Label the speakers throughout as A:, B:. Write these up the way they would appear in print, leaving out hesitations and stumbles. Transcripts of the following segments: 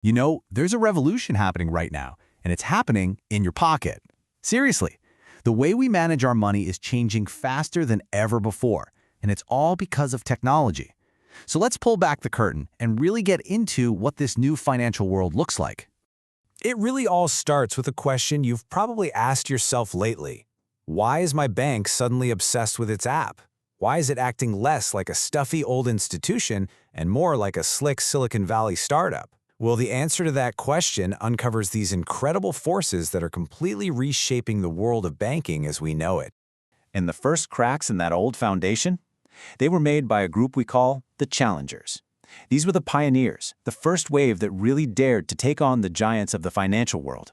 A: You know, there's a revolution happening right now, and it's happening in your pocket. Seriously, the way we manage our money is changing faster than ever before, and it's all because of technology. So let's pull back the curtain and really get into what this new financial world looks like.
B: It really all starts with a question you've probably asked yourself lately. Why is my bank suddenly obsessed with its app? Why is it acting less like a stuffy old institution and more like a slick Silicon Valley startup? Well, the answer to that question uncovers these incredible forces that are completely reshaping the world of banking as we know it.
C: And the first cracks in that old foundation? They were made by a group we call the Challengers. These were the pioneers, the first wave that really dared to take on the giants of the financial world.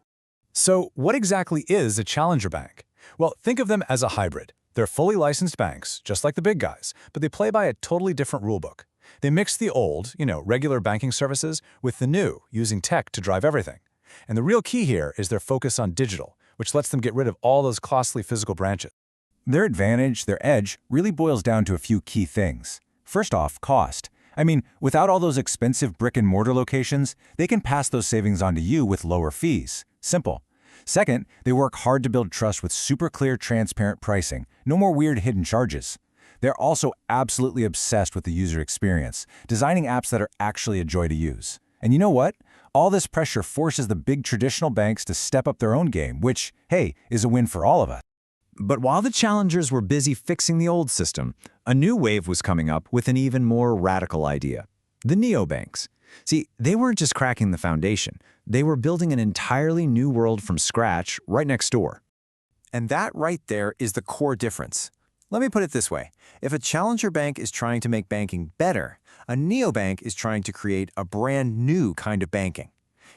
D: So what exactly is a challenger bank? Well, think of them as a hybrid. They're fully licensed banks, just like the big guys, but they play by a totally different rulebook. They mix the old, regular banking services with the new, using tech to drive everything. And the real key here is their focus on digital, which lets them get rid of all those costly physical branches.
E: Their advantage, their edge, really boils down to a few key things. First off, cost. Without all those expensive brick-and-mortar locations, they can pass those savings on to you with lower fees. Simple. Second, they work hard to build trust with super clear, transparent pricing. No more weird hidden charges. They're also absolutely obsessed with the user experience, designing apps that are actually a joy to use. And you know what? All this pressure forces the big traditional banks to step up their own game, which, hey, is a win for all of us.
B: But while the challengers were busy fixing the old system, a new wave was coming up with an even more radical idea: the neobanks. See, they weren't just cracking the foundation, they were building an entirely new world from scratch right next door. And that right there is the core difference. Let me put it this way. If a challenger bank is trying to make banking better, a neobank is trying to create a brand new kind of banking.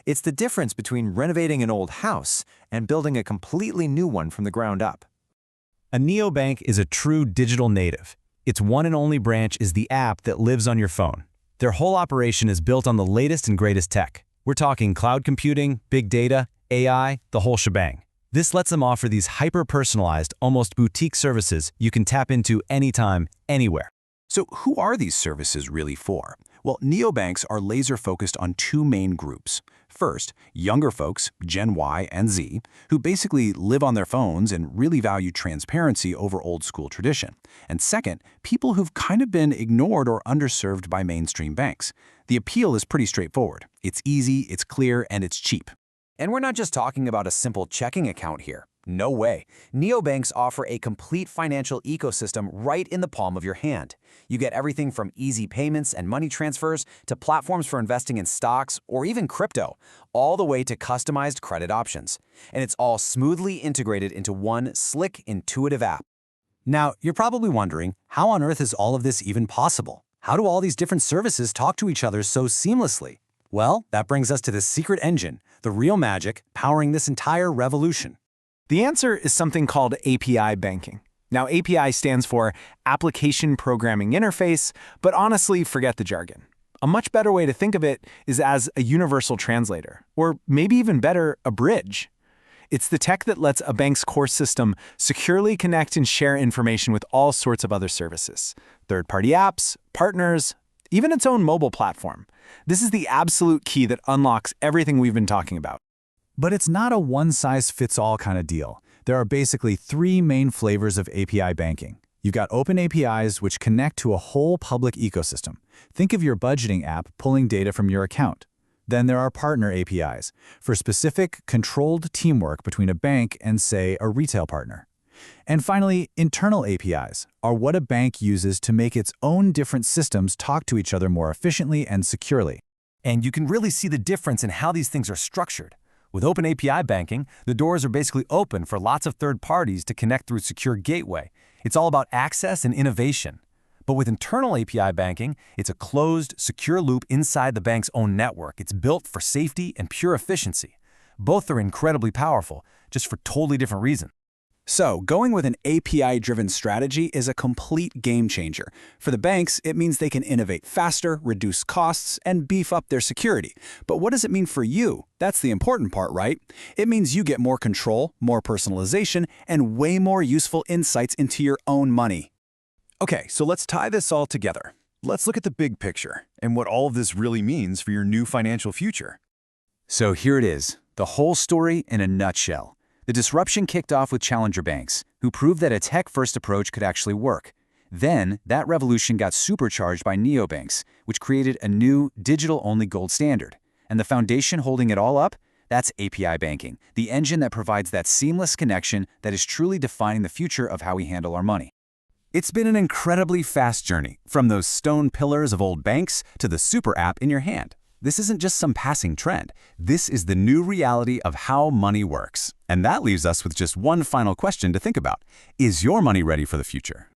B: It's the difference between renovating an old house and building a completely new one from the ground up.
F: A neobank is a true digital native. Its one and only branch is the app that lives on your phone. Their whole operation is built on the latest and greatest tech. We're talking cloud computing, big data, AI, the whole shebang. This lets them offer these hyper-personalized, almost boutique services you can tap into anytime, anywhere.
A: So who are these services really for? Well, neobanks are laser-focused on two main groups. First, younger folks, Gen Y and Z, who basically live on their phones and really value transparency over old-school tradition. And second, people who've kind of been ignored or underserved by mainstream banks. The appeal is pretty straightforward. It's easy, it's clear, and it's cheap.
G: And we're not just talking about a simple checking account here. No way. Neobanks offer a complete financial ecosystem right in the palm of your hand. You get everything from easy payments and money transfers to platforms for investing in stocks or even crypto, all the way to customized credit options. And it's all smoothly integrated into one slick, intuitive app. Now, you're probably wondering, how on earth is all of this even possible? How do all these different services talk to each other so seamlessly? Well, that brings us to the secret engine, the real magic powering this entire revolution.
H: The answer is something called API banking. Now, API stands for Application Programming Interface, but honestly, forget the jargon. A much better way to think of it is as a universal translator, or maybe even better, a bridge. It's the tech that lets a bank's core system securely connect and share information with all sorts of other services, third-party apps, partners, even its own mobile platform. This is the absolute key that unlocks everything we've been talking about.
D: But it's not a one-size-fits-all kind of deal. There are basically three main flavors of API banking. You've got open APIs, which connect to a whole public ecosystem. Think of your budgeting app pulling data from your account. Then there are partner APIs, for specific, controlled teamwork between a bank and, say, a retail partner. And finally, internal APIs are what a bank uses to make its own different systems talk to each other more efficiently and securely.
G: And you can really see the difference in how these things are structured. With open API banking, the doors are basically open for lots of third parties to connect through a secure gateway. It's all about access and innovation. But with internal API banking, it's a closed, secure loop inside the bank's own network. It's built for safety and pure efficiency. Both are incredibly powerful, just for totally different reasons.
A: So, going with an API-driven strategy is a complete game changer. For the banks, it means they can innovate faster, reduce costs, and beef up their security. But what does it mean for you? That's the important part, right? It means you get more control, more personalization, and way more useful insights into your own money.
I: Okay, so let's tie this all together. Let's look at the big picture and what all of this really means for your new financial future.
A: So here it is, the whole story in a nutshell. The disruption kicked off with challenger banks, who proved that a tech-first approach could actually work. Then, that revolution got supercharged by neobanks, which created a new, digital-only gold standard. And the foundation holding it all up? That's API banking, the engine that provides that seamless connection that is truly defining the future of how we handle our money. It's been an incredibly fast journey, from those stone pillars of old banks to the super app in your hand. This isn't just some passing trend. This is the new reality of how money works. And that leaves us with just one final question to think about. Is your money ready for the future?